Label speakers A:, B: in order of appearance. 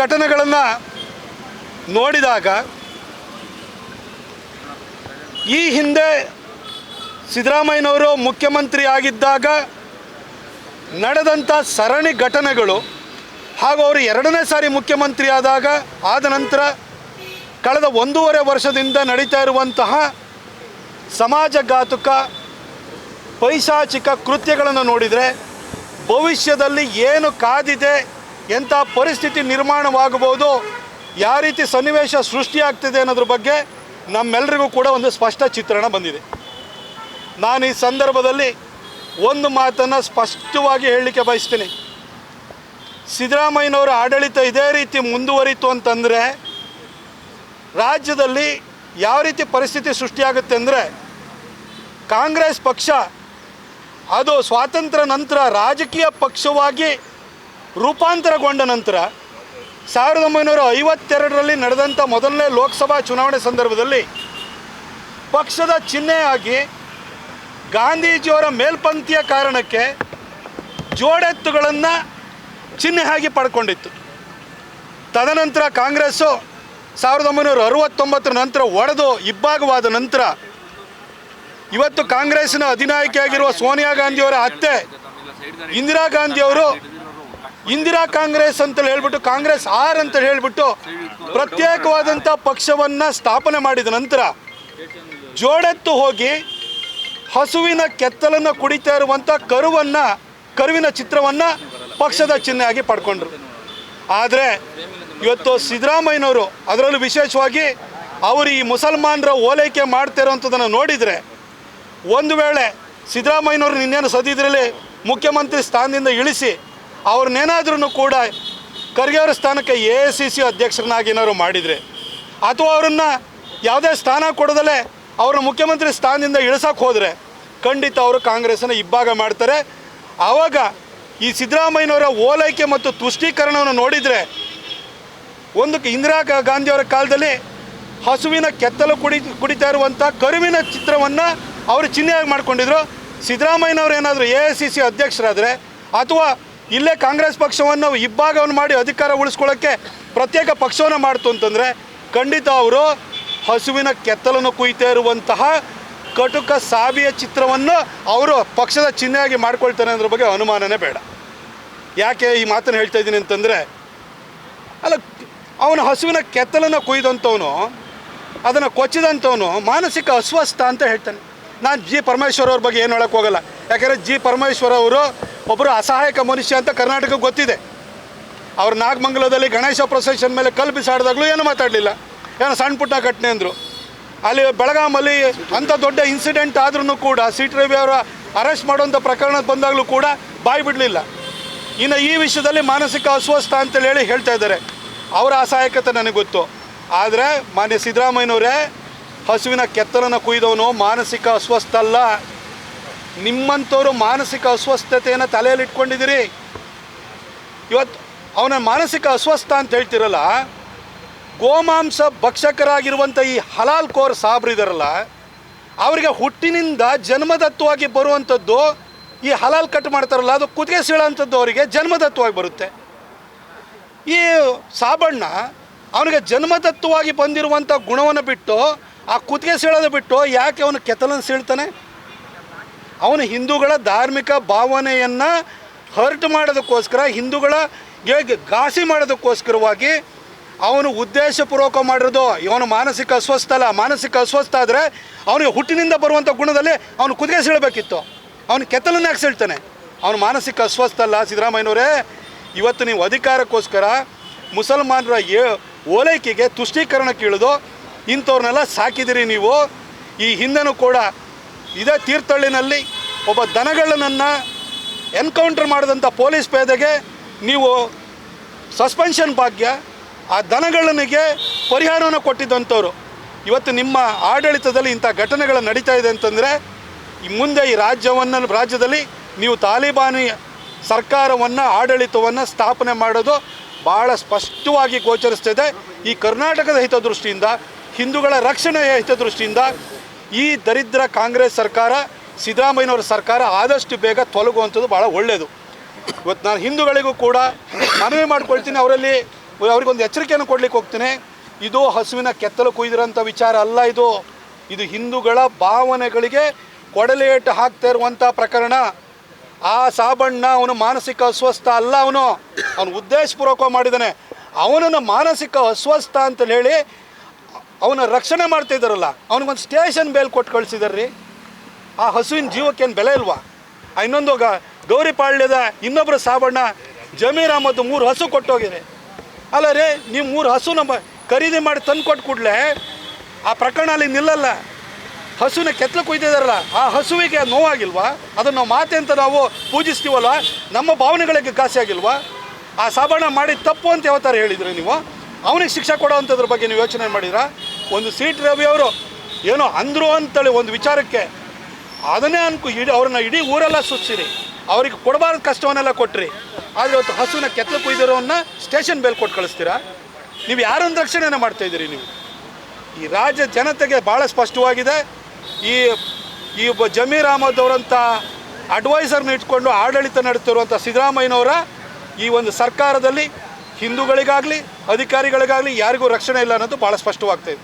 A: ಘಟನೆಗಳನ್ನು ನೋಡಿದಾಗ ಈ ಹಿಂದೆ ಸಿದ್ದರಾಮಯ್ಯನವರು ಮುಖ್ಯಮಂತ್ರಿ ಆಗಿದ್ದಾಗ ನಡೆದಂಥ ಸರಣಿ ಘಟನೆಗಳು ಹಾಗೂ ಅವರು ಎರಡನೇ ಸಾರಿ ಮುಖ್ಯಮಂತ್ರಿ ಆದ ನಂತರ ಕಳೆದ 1.5 ವರ್ಷದಿಂದ ನಡೀತಾ ಇರುವಂತಹ ಸಮಾಜಘಾತುಕ ಪೈಶಾಚಿಕ ಕೃತ್ಯಗಳನ್ನು ನೋಡಿದರೆ ಭವಿಷ್ಯದಲ್ಲಿ ಏನು ಕಾದಿದೆ, ಎಂಥ ಪರಿಸ್ಥಿತಿ ನಿರ್ಮಾಣವಾಗಬಹುದು, ಯಾವ ರೀತಿ ಸನ್ನಿವೇಶ ಸೃಷ್ಟಿಯಾಗ್ತಿದೆ ಅನ್ನೋದ್ರ ಬಗ್ಗೆ ನಮ್ಮೆಲ್ಲರಿಗೂ ಕೂಡ ಒಂದು ಸ್ಪಷ್ಟ ಚಿತ್ರಣ ಬಂದಿದೆ. ನಾನು ಈ ಸಂದರ್ಭದಲ್ಲಿ ಒಂದು ಮಾತನ್ನು ಸ್ಪಷ್ಟವಾಗಿ ಹೇಳಲಿಕ್ಕೆ ಬಯಸ್ತೀನಿ. ಸಿದ್ದರಾಮಯ್ಯನವರ ಆಡಳಿತ ಇದೇ ರೀತಿ ಮುಂದುವರಿತು ಅಂತಂದರೆ ರಾಜ್ಯದಲ್ಲಿ ಯಾವ ರೀತಿ ಪರಿಸ್ಥಿತಿ ಸೃಷ್ಟಿಯಾಗುತ್ತೆ ಅಂದರೆ, ಕಾಂಗ್ರೆಸ್ ಪಕ್ಷ ಅದು ಸ್ವಾತಂತ್ರ್ಯ ನಂತರ ರಾಜಕೀಯ ಪಕ್ಷವಾಗಿ ರೂಪಾಂತರಗೊಂಡ ನಂತರ 1952ರಲ್ಲಿ ನಡೆದಂಥ ಮೊದಲನೇ ಲೋಕಸಭಾ ಚುನಾವಣೆ ಸಂದರ್ಭದಲ್ಲಿ ಪಕ್ಷದ ಚಿಹ್ನೆಯಾಗಿ ಗಾಂಧೀಜಿಯವರ ಮೇಲ್ಪಂಕ್ತಿಯ ಕಾರಣಕ್ಕೆ ಜೋಡೆತ್ತುಗಳನ್ನು ಚಿಹ್ನೆ ಆಗಿ ಪಡ್ಕೊಂಡಿತ್ತು. ತದನಂತರ ಕಾಂಗ್ರೆಸ್ಸು 1969 ನಂತರ ಒಡೆದು ಇಬ್ಬಾಗವಾದ ನಂತರ ಇವತ್ತು ಕಾಂಗ್ರೆಸ್ಸಿನ ಅಧಿನಾಯಕಿಯಾಗಿರುವ ಸೋನಿಯಾ ಗಾಂಧಿಯವರ ಅತ್ತೆ ಇಂದಿರಾ ಗಾಂಧಿಯವರು ಇಂದಿರಾ ಕಾಂಗ್ರೆಸ್ ಅಂತ ಹೇಳ್ಬಿಟ್ಟು ಕಾಂಗ್ರೆಸ್ ಆರ್ ಅಂತ ಹೇಳಿಬಿಟ್ಟು ಪ್ರತ್ಯೇಕವಾದಂಥ ಪಕ್ಷವನ್ನು ಸ್ಥಾಪನೆ ಮಾಡಿದ ನಂತರ ಜೋಡೆತ್ತು ಹೋಗಿ ಹಸುವಿನ ಕೆತ್ತಲನ್ನು ಕುಡಿತಾ ಇರುವಂಥ ಕರುವಿನ ಚಿತ್ರವನ್ನು ಪಕ್ಷದ ಚಿಹ್ನೆಯಾಗಿ ಪಡ್ಕೊಂಡ್ರು. ಆದರೆ ಇವತ್ತು ಸಿದ್ದರಾಮಯ್ಯನವರು, ಅದರಲ್ಲೂ ವಿಶೇಷವಾಗಿ ಅವರು ಈ ಮುಸಲ್ಮಾನರ ಓಲೈಕೆ ಮಾಡ್ತಿರೋಂಥದ್ದನ್ನು ನೋಡಿದರೆ, ಒಂದು ವೇಳೆ ಸಿದ್ದರಾಮಯ್ಯನವರು ಇನ್ನೇನು ಸದ್ಯದ್ರಲ್ಲಿ ಮುಖ್ಯಮಂತ್ರಿ ಸ್ಥಾನದಿಂದ ಇಳಿಸಿ ಅವ್ರನ್ನೇನಾದ್ರೂ ಕೂಡ ಖರ್ಗೆ ಅವರ ಸ್ಥಾನಕ್ಕೆ AICC ಅಧ್ಯಕ್ಷರನ್ನಾಗಿ ಏನಾದ್ರು ಮಾಡಿದರೆ, ಅಥವಾ ಅವರನ್ನು ಯಾವುದೇ ಸ್ಥಾನ ಕೊಡದಲ್ಲೇ ಅವ್ರನ್ನ ಮುಖ್ಯಮಂತ್ರಿ ಸ್ಥಾನದಿಂದ ಇಳಿಸೋಕೆ ಹೋದರೆ ಖಂಡಿತ ಅವರು ಕಾಂಗ್ರೆಸ್ಸನ್ನು ಇಬ್ಬಾಗ ಮಾಡ್ತಾರೆ. ಆವಾಗ ಈ ಸಿದ್ದರಾಮಯ್ಯನವರ ಓಲೈಕೆ ಮತ್ತು ತುಷ್ಟೀಕರಣವನ್ನು ನೋಡಿದರೆ, ಒಂದಕ್ಕೆ ಇಂದಿರಾ ಗಾಂಧಿಯವರ ಕಾಲದಲ್ಲಿ ಹಸುವಿನ ಕೆತ್ತಲು ಕುಡಿತಾ ಇರುವಂಥ ಕರುವಿನ ಚಿತ್ರವನ್ನು ಅವರು ಚಿಹ್ನೆಯಾಗಿ ಮಾಡ್ಕೊಂಡಿದ್ರು. ಸಿದ್ದರಾಮಯ್ಯನವರು ಏನಾದರೂ AICC ಅಧ್ಯಕ್ಷರಾದರೆ ಅಥವಾ ಇಲ್ಲೇ ಕಾಂಗ್ರೆಸ್ ಪಕ್ಷವನ್ನು ಇಬ್ಬಾಗವನ್ನು ಮಾಡಿ ಅಧಿಕಾರ ಉಳಿಸ್ಕೊಳ್ಳೋಕ್ಕೆ ಪ್ರತ್ಯೇಕ ಪಕ್ಷವನ್ನು ಮಾಡ್ತು ಅಂತಂದರೆ ಖಂಡಿತ ಅವರು ಹಸುವಿನ ಕೆತ್ತಲನ್ನು ಕುಯ್ತಾ ಇರುವಂತಹ ಕಟುಕ ಸಾವಿಯ ಚಿತ್ರವನ್ನು ಅವರು ಪಕ್ಷದ ಚಿಹ್ನೆಯಾಗಿ ಮಾಡ್ಕೊಳ್ತಾರೆ ಅನ್ನೋದ್ರ ಬಗ್ಗೆ ಅನುಮಾನನೇ ಬೇಡ. ಯಾಕೆ ಈ ಮಾತನ್ನು ಹೇಳ್ತಾ ಇದ್ದೀನಿ ಅಂತಂದರೆ, ಅಲ್ಲ, ಅವನು ಹಸುವಿನ ಕೆತ್ತಲನ್ನು ಕುಯ್ದಂಥವನು, ಅದನ್ನು ಕೊಚ್ಚಿದಂಥವನು ಮಾನಸಿಕ ಅಸ್ವಸ್ಥ ಅಂತ ಹೇಳ್ತಾನೆ. ನಾನು G. ಪರಮೇಶ್ವರ್ ಅವ್ರ ಬಗ್ಗೆ ಏನು ಹೇಳೋಕ್ಕೆ ಹೋಗಲ್ಲ. ಯಾಕೆಂದರೆ G. ಪರಮೇಶ್ವರ್ ಅವರು ಒಬ್ಬರು ಅಸಹಾಯಕ ಮನುಷ್ಯ ಅಂತ ಕರ್ನಾಟಕಕ್ಕೆ ಗೊತ್ತಿದೆ. ಅವ್ರು ನಾಗಮಂಗಲದಲ್ಲಿ ಗಣೇಶ ಪ್ರೊಸೆಷನ್ ಮೇಲೆ ಕಲ್ಲು ಬಿಸಾಡಿದಾಗಲೂ ಏನು ಮಾತಾಡಲಿಲ್ಲ, ಏನೋ ಸಣ್ಣ ಪುಟ್ಟ ಘಟನೆ ಅಂದರು. ಅಲ್ಲಿ ಬೆಳಗಾಮಲ್ಲಿ ಅಂಥ ದೊಡ್ಡ ಇನ್ಸಿಡೆಂಟ್ ಆದ್ರೂ ಕೂಡ CT ರವಿ ಅವರ ಅರೆಸ್ಟ್ ಮಾಡುವಂಥ ಪ್ರಕರಣ ಬಂದಾಗಲೂ ಕೂಡ ಬಾಯಿ ಬಿಡಲಿಲ್ಲ. ಇನ್ನು ಈ ವಿಷಯದಲ್ಲಿ ಮಾನಸಿಕ ಅಸ್ವಸ್ಥ ಅಂತೇಳಿ ಹೇಳ್ತಾ ಇದ್ದಾರೆ. ಅವರ ಅಸಹಾಯಕತೆ ನನಗೆ ಗೊತ್ತು. ಆದರೆ ಮಾನ್ಯ ಸಿದ್ದರಾಮಯ್ಯನವರೇ, ಹಸುವಿನ ಕೆತ್ತಲನ್ನು ಕುಯ್ದವನು ಮಾನಸಿಕ ಅಸ್ವಸ್ಥ ಅಲ್ಲ. ನಿಮ್ಮಂಥವ್ರು ಮಾನಸಿಕ ಅಸ್ವಸ್ಥತೆಯನ್ನು ತಲೆಯಲ್ಲಿ ಇಟ್ಕೊಂಡಿದ್ದೀರಿ. ಇವತ್ತು ಅವನ ಮಾನಸಿಕ ಅಸ್ವಸ್ಥ ಅಂತ ಹೇಳ್ತಿರಲ್ಲ, ಗೋಮಾಂಸ ಭಕ್ಷಕರಾಗಿರುವಂಥ ಈ ಹಲಾಲ್ ಕೋರ್ ಸಾಬ್ರಿದಾರಲ್ಲ, ಅವರಿಗೆ ಹುಟ್ಟಿನಿಂದ ಜನ್ಮದತ್ತವಾಗಿ ಬರುವಂಥದ್ದು ಈ ಹಲಾಲ್ ಕಟ್ ಮಾಡ್ತಾರಲ್ಲ, ಅದು ಕುತ್ತಿಗೆ ಸೀಳೋಂಥದ್ದು ಅವರಿಗೆ ಜನ್ಮದತ್ತವಾಗಿ ಬರುತ್ತೆ. ಈ ಸಾಬಣ್ಣ ಅವನಿಗೆ ಜನ್ಮದತ್ತವಾಗಿ ಬಂದಿರುವಂಥ ಗುಣವನ್ನು ಬಿಟ್ಟು, ಆ ಕುತ್ತಿಗೆ ಸೀಳೋದು ಬಿಟ್ಟು ಯಾಕೆ ಅವನು ಕೆತ್ತಲನ್ನು ಸೀಳ್ತಾನೆ? ಅವನು ಹಿಂದೂಗಳ ಧಾರ್ಮಿಕ ಭಾವನೆಯನ್ನು ಹರ್ಟ್ ಮಾಡೋದಕ್ಕೋಸ್ಕರ, ಹಿಂದೂಗಳ ಘಾಸಿ ಮಾಡೋದಕ್ಕೋಸ್ಕರವಾಗಿ ಅವನು ಉದ್ದೇಶಪೂರ್ವಕ ಮಾಡಿರೋದು. ಇವನು ಮಾನಸಿಕ ಅಸ್ವಸ್ಥ ಅಲ್ಲ. ಮಾನಸಿಕ ಅಸ್ವಸ್ಥ ಆದರೆ ಅವನಿಗೆ ಹುಟ್ಟಿನಿಂದ ಬರುವಂಥ ಗುಣದಲ್ಲಿ ಅವನು ಕುತ್ತಿಗೆ ಸೀಳಬೇಕಿತ್ತು. ಅವನು ಕೆತ್ತಲನ್ನು ಯಾಕೆ ಸೀಳ್ತಾನೆ? ಅವನು ಮಾನಸಿಕ ಅಸ್ವಸ್ಥ ಅಲ್ಲ. ಸಿದ್ದರಾಮಯ್ಯನವರೇ, ಇವತ್ತು ನೀವು ಅಧಿಕಾರಕ್ಕೋಸ್ಕರ ಮುಸಲ್ಮಾನರ ಓಲೈಕೆಗೆ ತುಷ್ಟೀಕರಣಕ್ಕೆ ಇಳಿದು ಇಂಥವ್ರನ್ನೆಲ್ಲ ಸಾಕಿದಿರಿ ನೀವು. ಈ ಹಿಂದೆನೂ ಕೂಡ ಇದೇ ತೀರ್ಥಹಳ್ಳಿನಲ್ಲಿ ಒಬ್ಬ ದನಗಳನ್ನು ಎನ್ಕೌಂಟರ್ ಮಾಡಿದಂಥ ಪೊಲೀಸ್ ಪೇದೆಗೆ ನೀವು ಸಸ್ಪೆನ್ಷನ್ ಭಾಗ್ಯ, ಆ ದನಗಳಿಗೆ ಪರಿಹಾರವನ್ನು ಕೊಟ್ಟಿದ್ದಂಥವ್ರು. ಇವತ್ತು ನಿಮ್ಮ ಆಡಳಿತದಲ್ಲಿ ಇಂಥ ಘಟನೆಗಳು ನಡೀತಾ ಇದೆ ಅಂತಂದರೆ, ಮುಂದೆ ಈ ರಾಜ್ಯದಲ್ಲಿ ನೀವು ತಾಲಿಬಾನಿ ಸರ್ಕಾರವನ್ನು, ಆಡಳಿತವನ್ನು ಸ್ಥಾಪನೆ ಮಾಡೋದು ಭಾಳ ಸ್ಪಷ್ಟವಾಗಿ ಗೋಚರಿಸ್ತಿದೆ. ಈ ಕರ್ನಾಟಕದ ಹಿತದೃಷ್ಟಿಯಿಂದ, ಹಿಂದೂಗಳ ರಕ್ಷಣೆಯ ಹಿತದೃಷ್ಟಿಯಿಂದ ಈ ದರಿದ್ರ ಕಾಂಗ್ರೆಸ್ ಸರ್ಕಾರ, ಸಿದ್ದರಾಮಯ್ಯನವರ ಸರ್ಕಾರ ಆದಷ್ಟು ಬೇಗ ತೊಲಗುವಂಥದ್ದು ಭಾಳ ಒಳ್ಳೆಯದು. ಇವತ್ತು ನಾನು ಹಿಂದೂಗಳಿಗೂ ಕೂಡ ಮನವಿ ಮಾಡ್ಕೊಳ್ತೀನಿ, ಅವರಲ್ಲಿ ಅವ್ರಿಗೊಂದು ಎಚ್ಚರಿಕೆಯನ್ನು ಕೊಡ್ಲಿಕ್ಕೆ ಹೋಗ್ತೀನಿ. ಇದು ಹಸುವಿನ ಕೆತ್ತಲು ಕುಯ್ದಿರೋಂಥ ವಿಚಾರ ಅಲ್ಲ. ಇದು ಹಿಂದೂಗಳ ಭಾವನೆಗಳಿಗೆ ಕೊಡಲೇಟು ಹಾಕ್ತಾ ಇರುವಂಥ ಪ್ರಕರಣ. ಆ ಸಾಬಣ್ಣ ಅವನು ಮಾನಸಿಕ ಅಸ್ವಸ್ಥ ಅಲ್ಲ, ಅವನು ಉದ್ದೇಶಪೂರ್ವಕ ಮಾಡಿದ್ದಾನೆ. ಅವನನ್ನು ಮಾನಸಿಕ ಅಸ್ವಸ್ಥ ಅಂತ ಹೇಳಿ ಅವನ ರಕ್ಷಣೆ ಮಾಡ್ತಾ ಇದ್ದಾರಲ್ಲ, ಅವನಿಗೊಂದು ಸ್ಟೇಷನ್ ಬೇಲ್ ಕೊಟ್ಟು ಕಳಿಸಿದಾರ್ರಿ. ಆ ಹಸುವಿನ ಜೀವಕ್ಕೇನು ಬೆಲೆ ಇಲ್ವಾ? ಇನ್ನೊಂದು ಗೌರಿಪಾಳ್ಯದ ಇನ್ನೊಬ್ಬರು ಸಾಬಣ್ಣ ಜಮೀರ್ ಅಹಮದ್ 3 ಹಸು ಕೊಟ್ಟೋಗಿದೆ. ಅಲ್ಲ ರೀ, ನೀವು 3 ಹಸು ನಮ್ಮ ಖರೀದಿ ಮಾಡಿ ತಂದು ಕೊಟ್ಟು ಕೂಡಲೇ ಆ ಪ್ರಕರಣ ಅಲ್ಲಿ ನಿಲ್ಲಲ್ಲ. ಹಸುವಿನ ಕೆತ್ತಲು ಕುಯ್ದಿದಾರಲ್ಲ, ಆ ಹಸುವಿಗೆ ನೋವಾಗಿಲ್ವಾ? ಅದನ್ನು ನಾವು ಮಾತೆ ಅಂತ ನಾವು ಪೂಜಿಸ್ತೀವಲ್ವ, ನಮ್ಮ ಭಾವನೆಗಳಿಗೆ ಘಾಸಿ ಆಗಿಲ್ವಾ? ಆ ಸಾಬಣ್ಣ ಮಾಡಿ ತಪ್ಪು ಅಂತ ಯಾವತ್ತಾರು ಹೇಳಿದ್ರಿ ನೀವು? ಅವನಿಗೆ ಶಿಕ್ಷೆ ಕೊಡೋವಂಥದ್ರ ಬಗ್ಗೆ ನೀವು ಯೋಚನೆ ಮಾಡಿದ್ರಾ? ಒಂದು ಸಿ.ಟಿ. ರವಿ ಅವರು ಏನೋ ಅಂದರು ಅಂತೇಳಿ ಒಂದು ವಿಚಾರಕ್ಕೆ ಅದನ್ನೇ ಅವ್ರನ್ನ ಇಡೀ ಊರೆಲ್ಲ ಸುತ್ತಿಸಿರಿ, ಅವ್ರಿಗೆ ಕೊಡಬಾರ್ದು ಕಷ್ಟವನ್ನೆಲ್ಲ ಕೊಟ್ರಿ. ಆದರೆ ಇವತ್ತು ಹಸುವಿನ ಕೆತ್ತಲು ಕುಯ್ದಿರೋನ್ನ ಸ್ಟೇಷನ್ ಬೇಲ್ ಕೊಟ್ಟು ಕಳಿಸ್ತೀರಾ? ನೀವು ಯಾರೊಂದು ರಕ್ಷಣೆಯನ್ನು ಮಾಡ್ತಾಯಿದ್ದೀರಿ? ನೀವು ಈ ರಾಜ್ಯ ಜನತೆಗೆ ಭಾಳ ಸ್ಪಷ್ಟವಾಗಿದೆ. ಈ ಒಬ್ಬ ಜಮೀರ್ ಅಹಮದ್ ಅವರಂಥ ಅಡ್ವೈಸರ್ನ ಇಟ್ಕೊಂಡು ಆಡಳಿತ ನಡೆತಿರುವಂಥ ಸಿದ್ದರಾಮಯ್ಯನವರ ಈ ಒಂದು ಸರ್ಕಾರದಲ್ಲಿ ಹಿಂದೂಗಳಿಗಾಗಲಿ ಅಧಿಕಾರಿಗಳಿಗಾಗಲಿ ಯಾರಿಗೂ ರಕ್ಷಣೆ ಇಲ್ಲ ಅನ್ನೋದು ಭಾಳ ಸ್ಪಷ್ಟವಾಗ್ತಾಯಿದೆ.